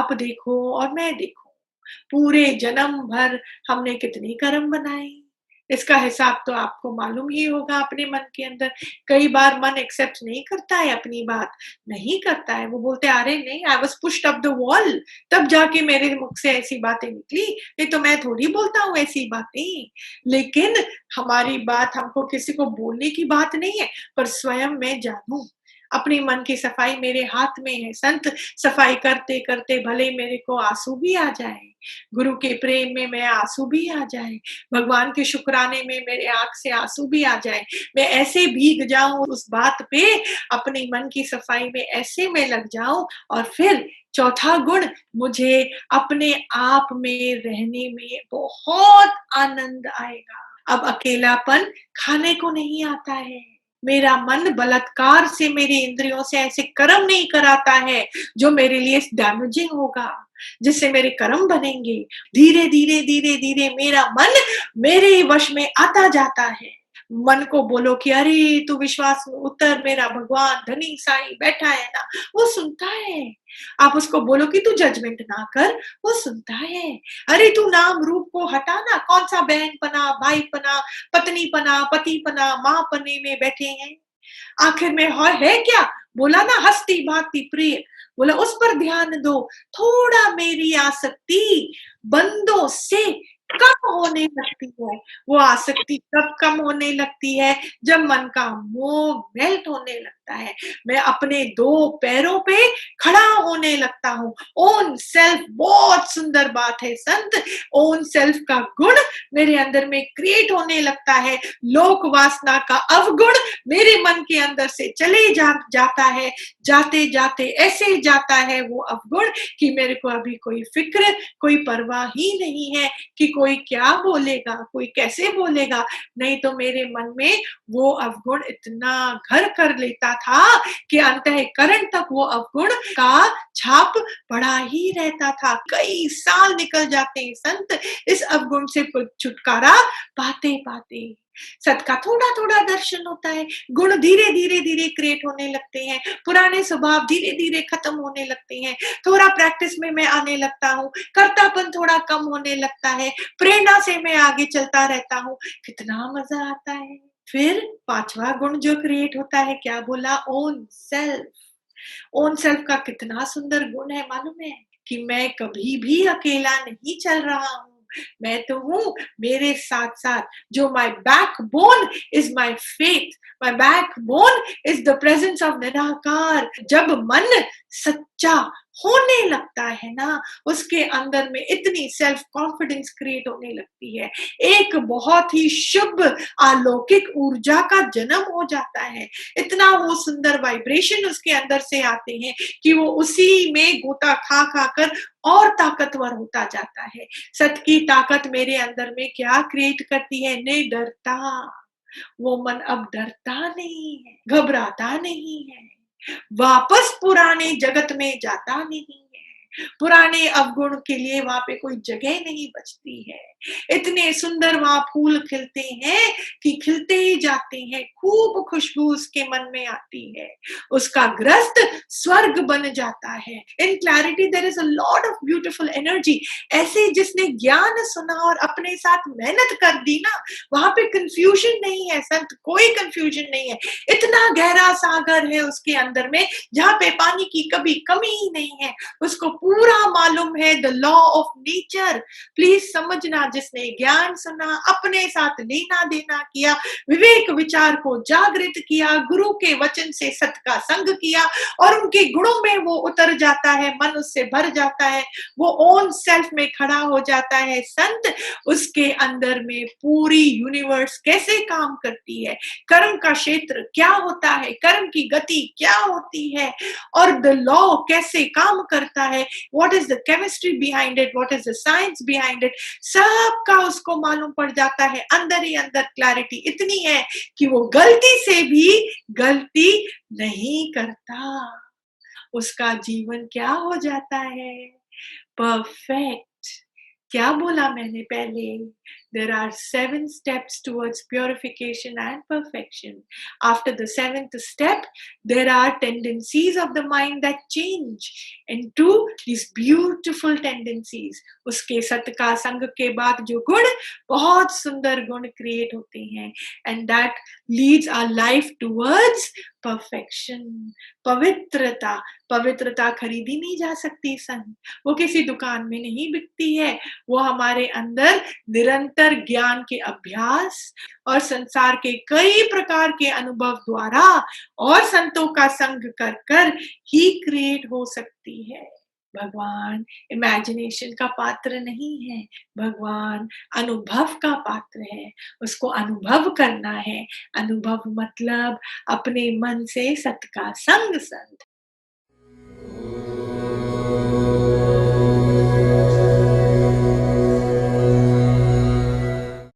आप देखो और मैं देखूं, पूरे जन्म भर हमने कितने कर्म बनाए, इसका हिसाब तो आपको मालूम ही होगा अपने मन के अंदर। कई बार मन एक्सेप्ट नहीं करता है अपनी बात, नहीं करता है, वो बोलते हैं अरे नहीं, I was pushed up the wall, तब जाके मेरे मुख से ऐसी बातें निकली, नहीं तो मैं थोड़ी बोलता हूँ ऐसी बातें। लेकिन हमारी बात हमको किसी को बोलने की बात नहीं है, पर स्वयं मैं जानूं अपने मन की सफाई मेरे हाथ में है संत। सफाई करते करते भले मेरे को आंसू भी आ जाए, गुरु के प्रेम में मैं आंसू भी आ जाए, भगवान के शुक्राने में मेरे आंख से आंसू भी आ जाए, मैं ऐसे भीग जाऊं उस बात पे, अपने मन की सफाई में ऐसे में लग जाऊं। और फिर चौथा गुण, मुझे अपने आप में रहने में बहुत आनंद आएगा। अब अकेलापन खाने को नहीं आता है, मेरा मन बलात्कार से मेरी इंद्रियों से ऐसे कर्म नहीं कराता है जो मेरे लिए डैमेजिंग होगा, जिससे मेरे कर्म बनेंगे। धीरे धीरे धीरे धीरे मेरा मन मेरे वश में आता जाता है। मन को बोलो कि अरे तू विश्वास में उतर, मेरा भगवान धनी साईं बैठा है ना, वो सुनता है। आप उसको बोलो कि तू जजमेंट ना कर, वो सुनता है। अरे तू नाम रूप को हटा ना, कौन सा बहन पना, भाई पना, पत्नी पना, पति पना, माँ पने में बैठे हैं, आखिर में है क्या? बोला ना हस्ती भांति प्रिय, बोला उस पर ध्यान दो। थोड़ा मेरी आसक्ति बंदों से कम होने लगती है। वो आसक्ति कब कम होने लगती है? जब मन का मोह मेल्ट होने लगता है, मैं अपने दो पैरों पे खड़ा होने लगता हूँ। ओन सेल्फ बहुत सुंदर बात है संत, ओन सेल्फ का गुण मेरे अंदर में क्रिएट होने लगता है। लोक वासना का अवगुण मेरे मन के अंदर से जाता है, जाते जाते ऐसे जाता है वो अवगुण कि मेरे को अभी कोई फिक्र, कोई परवाह ही नहीं है कि कोई क्या बोलेगा, कोई कैसे बोलेगा। नहीं तो मेरे मन में वो अवगुण इतना घर कर लेता था कि अंतःकरण तक वो अवगुण का छाप पड़ा ही रहता था। कई साल निकल जाते हैं संत इस अवगुण से छुटकारा पाते पाते। सत का थोड़ा थोड़ा दर्शन होता है, गुण धीरे धीरे धीरे क्रिएट होने लगते हैं, पुराने स्वभाव धीरे धीरे खत्म होने लगते हैं, थोड़ा प्रैक्टिस में मैं आने लगता हूँ, कर्तापन थोड़ा कम होने लगता है, प्रेरणा से मैं आगे चलता रहता हूँ, कितना मजा आता है। फिर पांचवा गुण जो क्रिएट होता है, क्या बोला? Own self. ओन सेल्फ का कितना सुंदर गुण है मालूम है? कि मैं कभी भी अकेला नहीं चल रहा हूँ, मैं तो हूँ, मेरे साथ साथ जो my backbone is my faith, my backbone is the presence of निराकार। जब मन सच्चा होने लगता है ना, उसके अंदर में इतनी सेल्फ कॉन्फिडेंस क्रिएट होने लगती है, एक बहुत ही शुभ अलौकिक ऊर्जा का जन्म हो जाता है। इतना वो सुंदर वाइब्रेशन उसके अंदर से आते हैं कि वो उसी में गोता खा खा कर और ताकतवर होता जाता है। सत की ताकत मेरे अंदर में क्या क्रिएट करती है? निडरता। वो मन अब डरता नहीं है, घबराता नहीं है, वापस पुराने जगत में जाता नहीं है, पुराने अवगुण के लिए वहां पे कोई जगह नहीं बचती है। इतने सुंदर वहां फूल खिलते हैं कि खिलते ही जाते हैं, खूब खुशबू उसके मन में आती है, उसका ग्रस्त स्वर्ग बन जाता है। In clarity there is a lot of beautiful energy. ऐसे जिसने ज्ञान सुना और अपने साथ मेहनत कर दी ना, वहां पे कंफ्यूजन नहीं है संत, कोई कंफ्यूजन नहीं है। इतना गहरा सागर है उसके अंदर में जहाँ पे पानी की कभी कमी ही नहीं है, उसको पूरा मालूम है the law of nature. Please समझना, जिसने ज्ञान सुना, अपने साथ लेना देना किया, विवेक विचार को जागृत किया, गुरु के वचन से सत का संग किया और उनके गुणों में वो उतर जाता है, मन उससे भर जाता है, वो ओन सेल्फ में खड़ा हो जाता है संत। उसके अंदर में पूरी यूनिवर्स कैसे काम करती है, कर्म का क्षेत्र क्या होता है, कर्म की गति क्या होती है और द लॉ कैसे काम करता है, what is the chemistry behind it, what is the science behind it, सबका उसको मालूम पड़ जाता है। अंदर ही अंदर क्लैरिटी इतनी है कि वो गलती से भी गलती नहीं करता, उसका जीवन क्या हो जाता है? परफेक्ट। क्या बोला मैंने पहले? There are 7 steps towards purification and perfection. After the 7th step, there are tendencies of the mind that change into these beautiful tendencies. उसके सत का संग के बाद जो गुण, बहुत सुंदर गुण क्रिएट होते हैं, and that leads our life towards perfection. पवित्रता, पवित्रता खरीदी नहीं जा सकती संत, वो किसी दुकान में नहीं बिकती है, वो हमारे अंदर निरंतर ज्ञान के अभ्यास और संसार के कई प्रकार के अनुभव द्वारा और संतों का संग कर कर ही क्रिएट हो सकती है। भगवान इमेजिनेशन का पात्र नहीं है, भगवान अनुभव का पात्र है, उसको अनुभव करना है। अनुभव मतलब अपने मन से सत का संग संत।